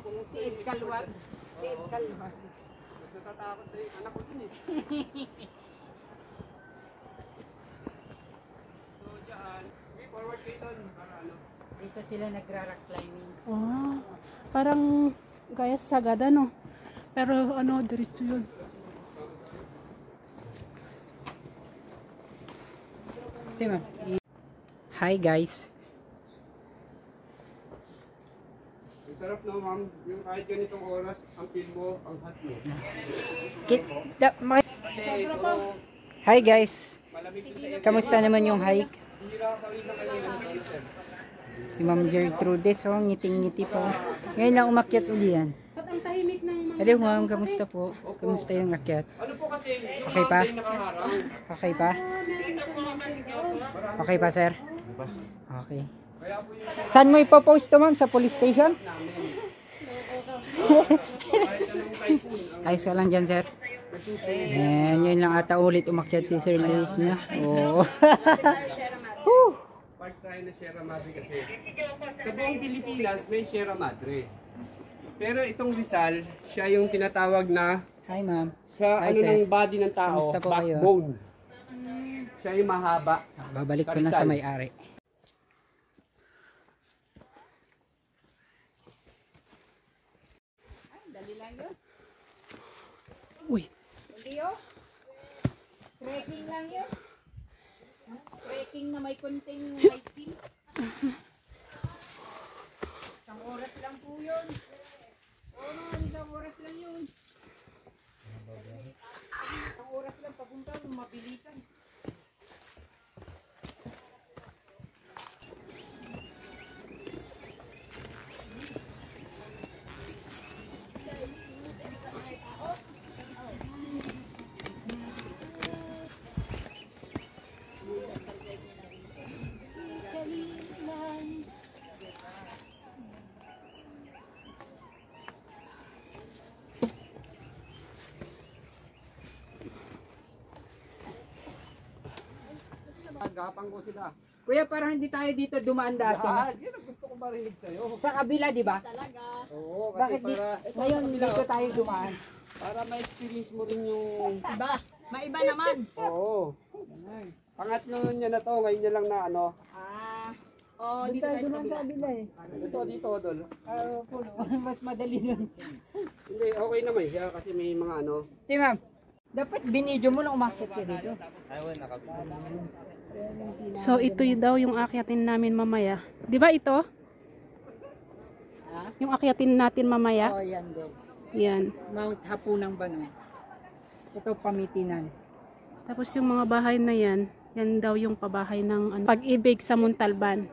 Si Ed Kalwag. Si Ed Kalwag. Mas natatakot sa anak ko din eh. So dyan, okay, forward kayo doon para ano. Dito sila nagra-rock climbing. Ah, parang gaya sa Sagada, no? Pero ano, diretso yun. Hi guys. Ang sarap na ma'am, yung kahit ganitong oras, ang feel mo, ang hot mo. Kasi ito, Hi guys. malamig ko sa area. Kamusta naman yung hike? Hindi lang kawisan kanina ng sir. Si Ma'am Gertrude, so ngiting-ngiti po. Ngayon lang umakyat uli yan. Ba't ang tahimik ng mga... Hello ma'am, kamusta po? Kamusta yung akyat? Ano po kasi, yung Okay pa? mountain nakaharang. Okay pa? Okay pa sir? Okay. Kaya po yung Saan mo ipopost to ma'am? Sa police station? namin. Kahit anong typhoon, ang Ayos ka lang dyan sir. nagsusunod. Ayan, yun lang ata ulit umakyat si Sir Luis na. Oo. Part tayo na Sierra Madre kasi. Sa buong Pilipinas, may Sierra Madre. Pero itong Rizal, siya yung tinatawag na Hi ma'am. sa Hi, ano sir. ng body ng tao, Kamusta po kayo? backbone. Siya yung mahaba. Babalik ko na sa may-ari. Uy, Hindi oh. Trekking lang yun. Trekking na may kunting hiking. Isang oras lang po yun. Oo naman, isang oras lang yun. Isang oras lang papunta, mabilisan. Gapang ko sila. Kuya, parang hindi tayo dito dumaan dati. Yan ang gusto ko marinig sa'yo. Sa kabila, di ba? Oo, kasi Bakit para, ngayon dito tayo dumaan? para ma-experience mo rin yung... Iba. Maiba naman. Oo. Pangatlo niya na to, ngayon niya lang na ano. Oh, dito tayo sa kabila. Dito, Dol. Puno. Mas madali nun. Hindi, okay naman siya kasi may mga ano. Di ma'am, dapat binidyo mo lang umakit ka dito. so ito daw yung akyatin namin mamaya. Di ba ito? Ha? Yung akyatin natin mamaya? Oh, yan din. Yan. Mount Hapunang Banwa. Ito Pamitinan. Tapos yung mga bahay na yan, yan daw yung pabahay ng ano, Pag-ibig sa Montalban.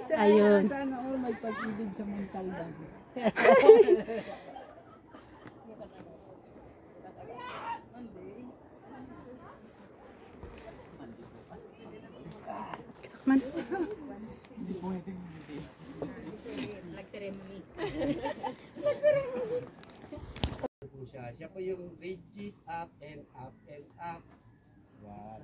Ayun. Sana all may pag-ibig sa Montalban. Man. Nag-ceremony. Siya po yung rigid up and up and up. Yan.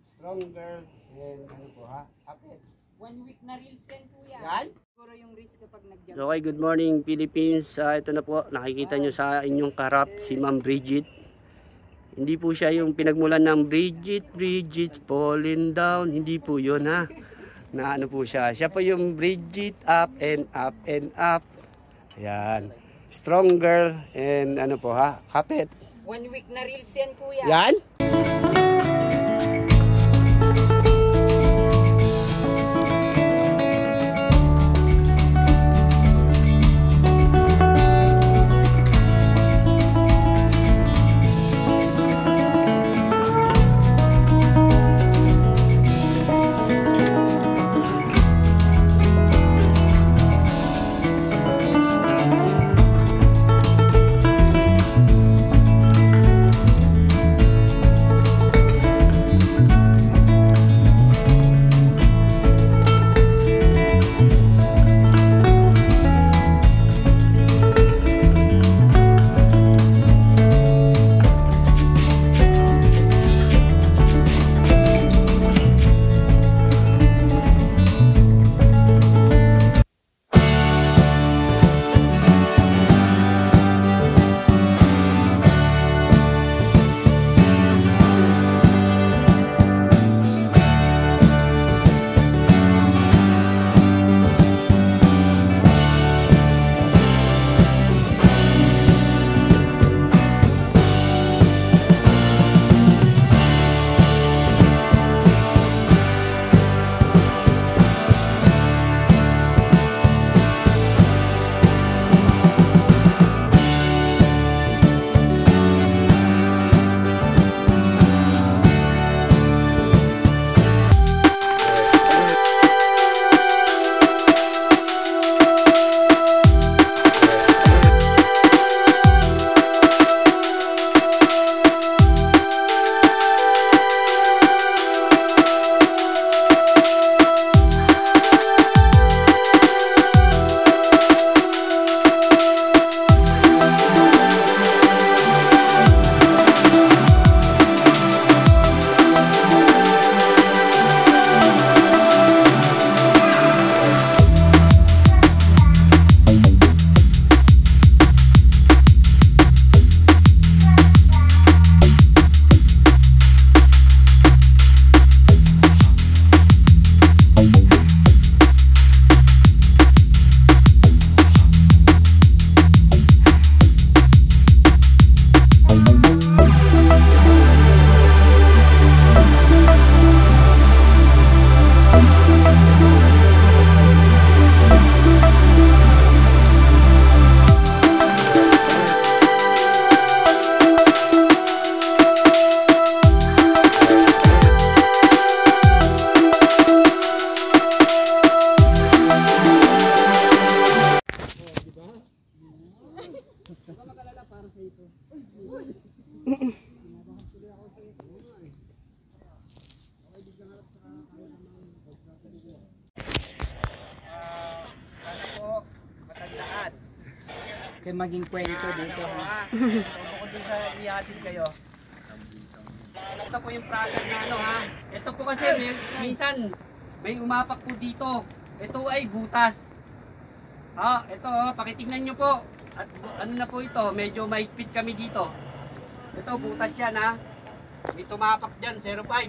Stronger and ano po ha? Up and 1 week na reels yan, kuya. yan. Siguro yung risk kapag nag-jump. Okay, good morning Philippines. Ito na po, nakikita nyo sa inyong karap si Ma'am Bridget. Hindi po siya yung pinagmulan ng Bridget falling down. Hindi po yun ha. Na ano po siya. Siya po yung Bridget up and up and up. Ayan. Stronger and ano po ha. Kapit. 1 week na reels yan, kuya. Yan. Sana po, matandaan. Kaya maging kwento dito. Ha? So, bukod din sa ihatid kayo. Ito po yung product na ano ha. Ito po kasi minsan may umapak po dito. Ito ay butas. Ito pakitingnan nyo po. At ano na po ito, medyo mahigpit kami dito. Ito butas yan ha. May tumapak dyan, 05.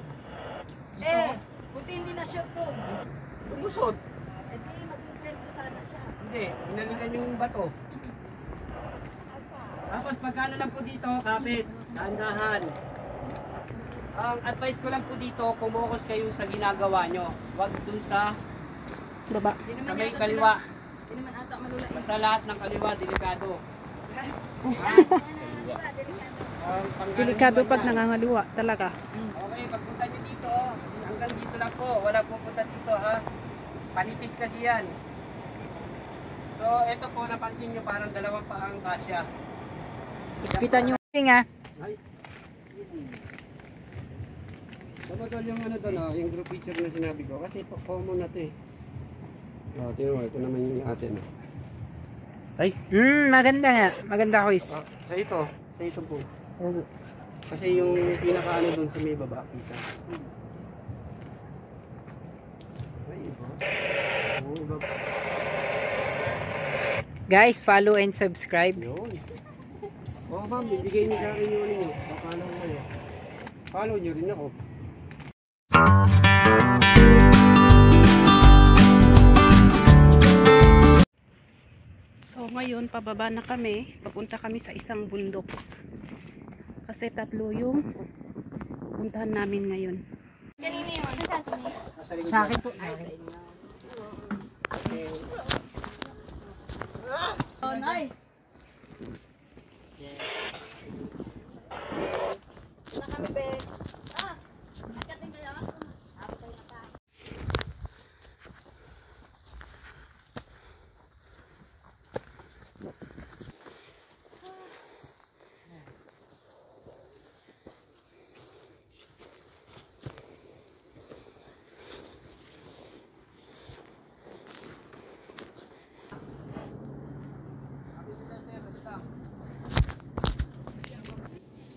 Dito. Buti hindi na siya po. Lumusot. Hindi, maging kwento sana siya. Hindi, hinalikan yung bato. Tapos pagkano lang po dito, kapit, dahan-dahan. Ang advice ko lang po dito, kumokus kayo sa ginagawa nyo. Huwag dun sa Baba. sa may kaliwa. Hindi naman ata malula. Basta lahat ng kaliwa, delikado. Delikado pag nangangaliwa talaga. Okay, pagpunta nyo dito, hanggang dito lang po. Wala pupunta dito ha. Panipis kasi yan. So, ito po, napansin nyo parang dalawang paang kasya. Kita nyo nga. Ay. Dapat yung ano doon, yung group picture na sinabi ko. Kasi common na ito eh. Tingnan mo, ito naman yung atin. Ay! Maganda nga. Maganda quiz. Sa ito po. Kasi yung pinaka ano doon sa may baba. Kita. Ay, iba. Oo, iba. Guys, follow and subscribe. Yun. Oo ma'am, ibigay niyo sa akin yung ano nyo. Follow kayo. Follow nyo rin ako. So ngayon, pababa na kami. Papunta kami sa isang bundok. Kasi 3 yung puntahan namin ngayon. Kanina yun. Sa akin po. Oh, nice. Na kami, be. Akating kayo.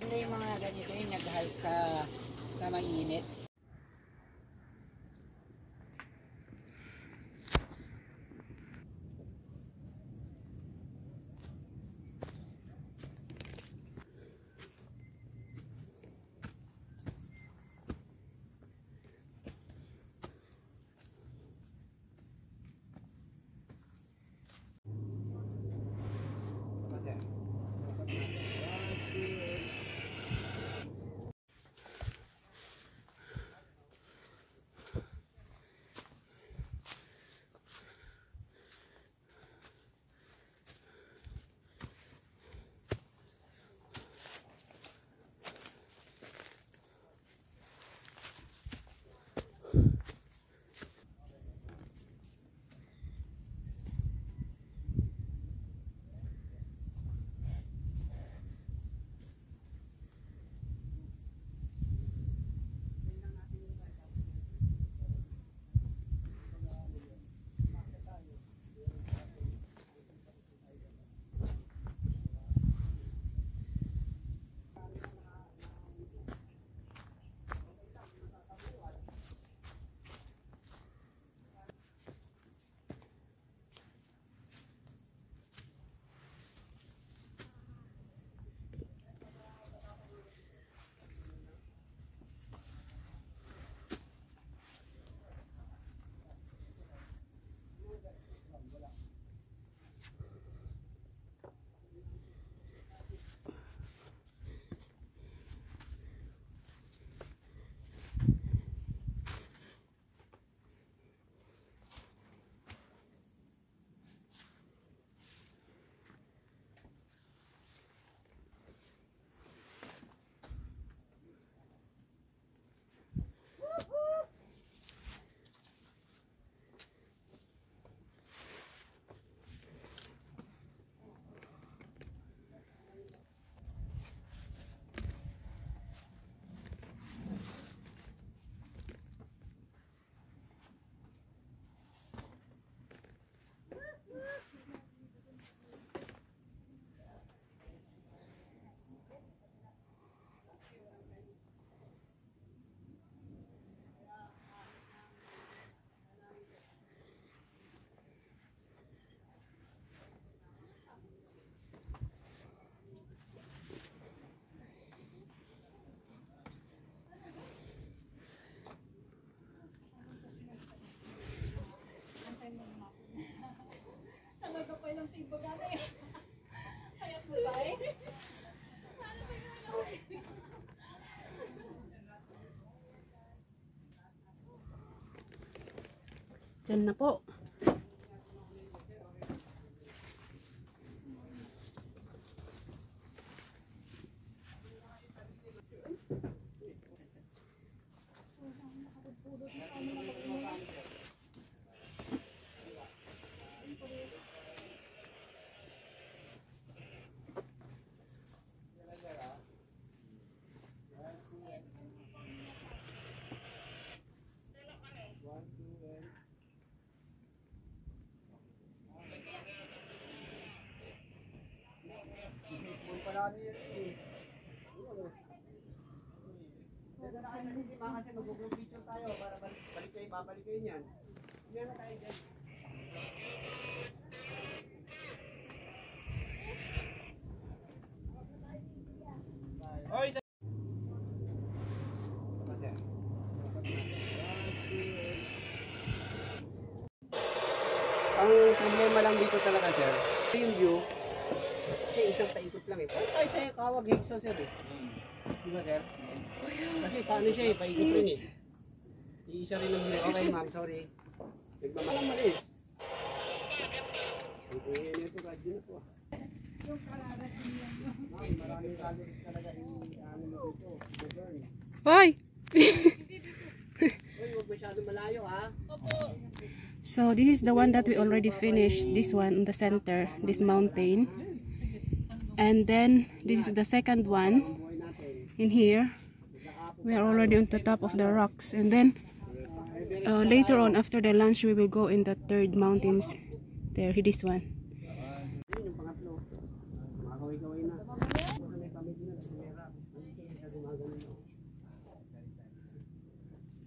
Ano yung mga ganito yung nag-hike sa mainit? Diyan na po. Kasi mag-group picture tayo para babalik kayo niyan. Yan na tayo dyan. Ang problema lang dito talaga, sir, yung view, kasi isang paikot lang eh. Kahit sa'yo kawag hexo, sir eh. Di ba, sir? Kasi paano siya eh, paikot rin eh. Iisa rin ang view. Okay, ma'am, sorry. Nagmamalang malis. Ito, radyo na po. Yung kalagat niya. Maraming calories talaga yung ano mo dito. Hoy! Uy, huwag masyado malayo ha. So this is the one that we already finished. This one in the center, this mountain. And then this is the second one. In here, we are already on the top of the rocks. And then later on, after the lunch, we will go in the third mountains. There, this one. Yun yung pangatlo. Makakaway-kaway na. Kasi may pamilya na sa merap. Sa gumagano na.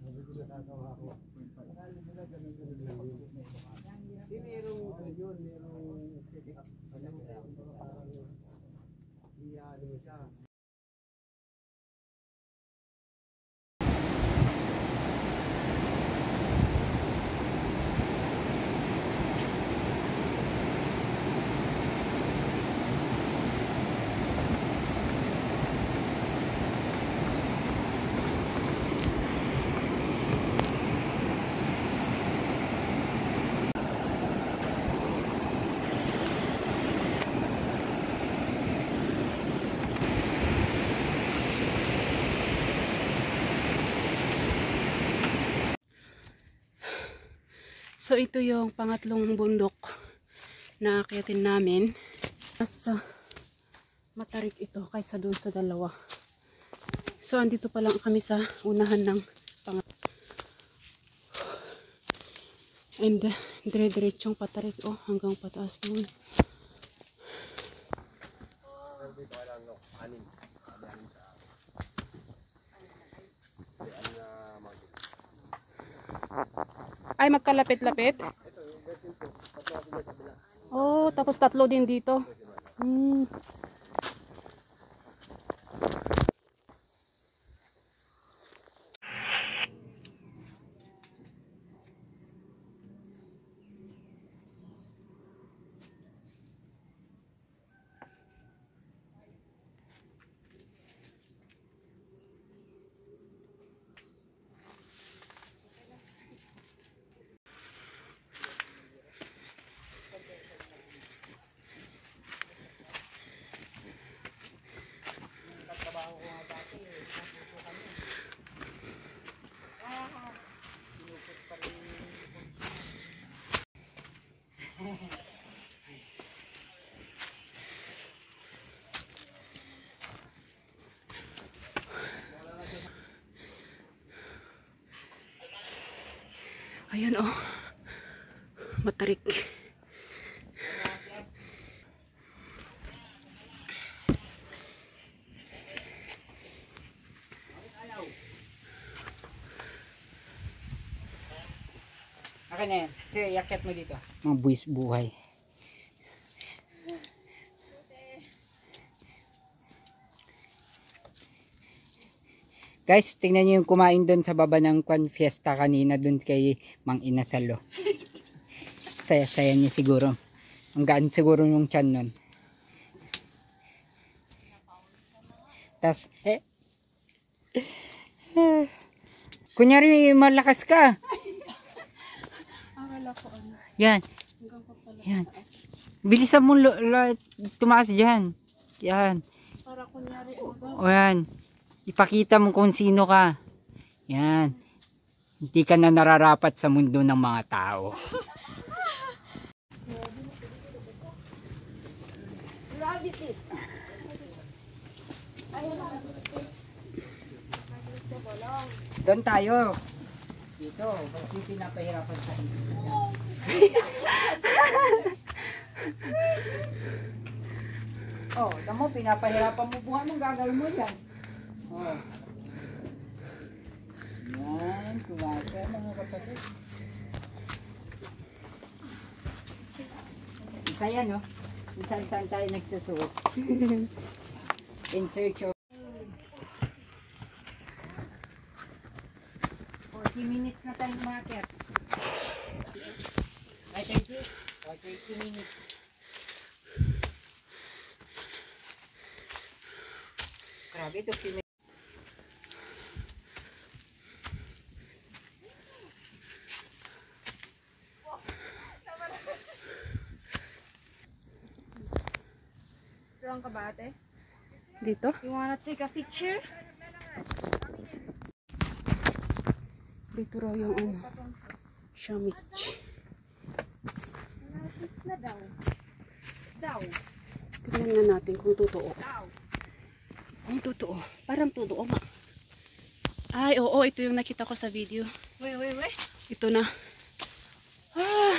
Sabi ko nakakawa ako. Di merong yun, merong set up. Alam mo, parang ano mo siya. So ito yung pangatlong bundok na aakyatin namin. Mas matarik ito kaysa doon sa dalawa. So andito pa lang kami sa unahan ng and dire-diretsong patarik hanggang pataas doon. Ay, magkalapit-lapit? Oh, tapos tatlo din dito. Ayan matarik. Akin na yan. Sige, yakyat mo dito. Mga buwis buhay. Guys, tingnan niyo yung kumain doon sa baba ng Kwan Fiesta kanina doon kay Mang Inasalo. Saya-saya niya siguro. Ang gaan siguro yung tiyan nun. Tas, kunyari malakas ka. Yan. Yan. Bilisan mo tumaas dyan. Yan. Para kunyari, O yan. Ipakita mo kung sino ka. Yan. Hindi ka na nararapat sa mundo ng mga tao. Doon tayo. Dito. Kasi pinapahirapan sa hindi. Oh, tamo pinapahirapan mo buhay mo, gagawin mo yan. Oh. Yan, kumasa mga kapatid. Isa yan, no? Saan tayo nagsusuot. In search of 40 minutes na tayo market. Ay, 30? O, 30 minutes. Grabe ito, Strong ka ba, ate? Dito? You wanna take a picture? Dito raw yung ano. Shamich. Na daw. Daw. Tignan nga natin kung totoo. Kung totoo. Parang totoo, ma. Ay, oo. Ito yung nakita ko sa video. Wait. Ito na. Ah!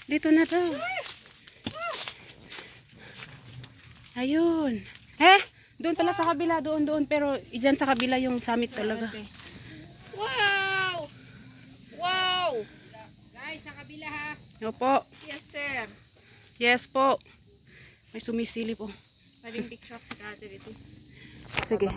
Dito na daw. Ayun. Doon pala sa kabila. Doon. Pero dyan sa kabila yung summit talaga. Wow! Wow! Guys, sa kabila ha. Opo. Yes, sir. Yes po. May sumisili po. Pwedeng picture sa ate dito. Sige.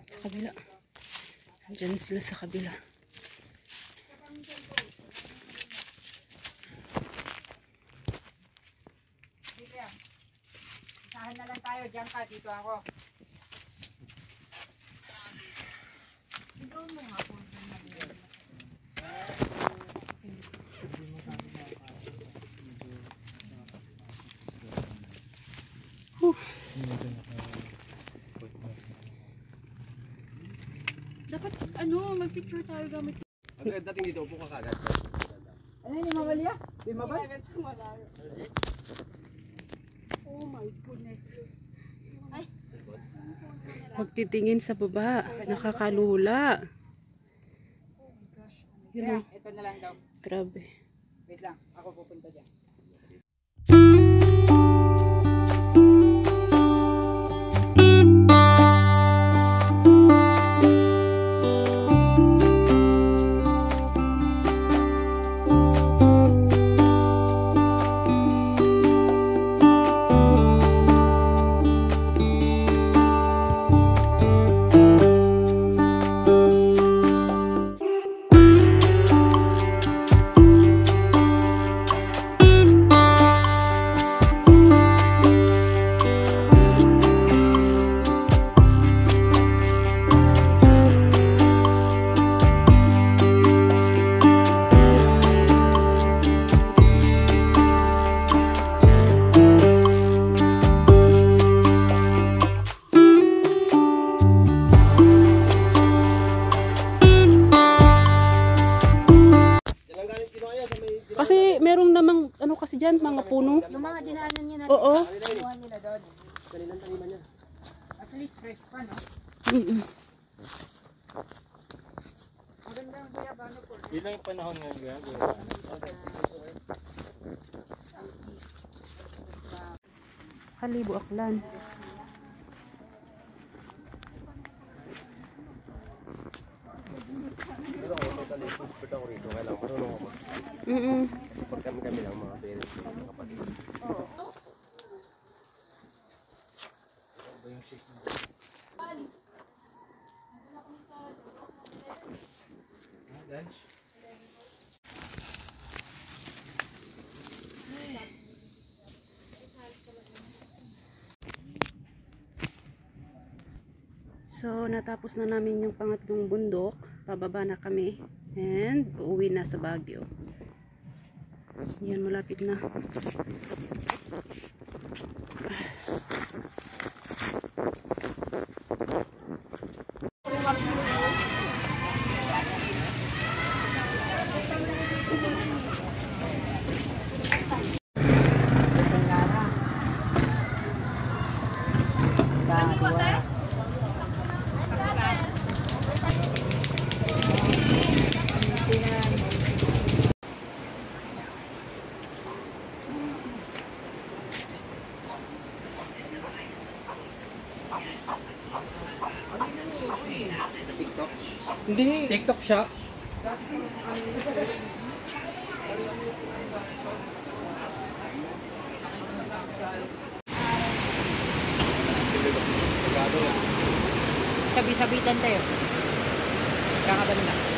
Sa kabila. Diyan sila sa kabila. Saan na lang tayo, dyan ka, dito ako. Dapat mag-picture tayo gamit. Ang dating dito, upo ka kagad. Ano yun, Mamalya? Di mabal? Oh my goodness. Huwag titingin sa baba. Nakakalula. Yun lang. Ito na lang daw. Grabe. Wait lang, ako pupunta dyan. Kasi merong namang ano kasi dyan, mga puno. Yung mga dinaanan niya na Oo. Kinuha nila doon. Kaninang taniman niya. At least fresh pa, no? Mm-mm. Maganda. Yun lang yung panahon ngayon. Kalibo Aklan. Pero ako totally expert ako rito. Kailangan marunong ako. Pag kami lang mga parents ko, mga kapatid. Lunch? So, natapos na namin yung pangatlong bundok. Pababa na kami. And, uuwi na sa Baguio. Yan, malapit na. TikTok siya. Sabi-sabitan tayo. Kakabalo na.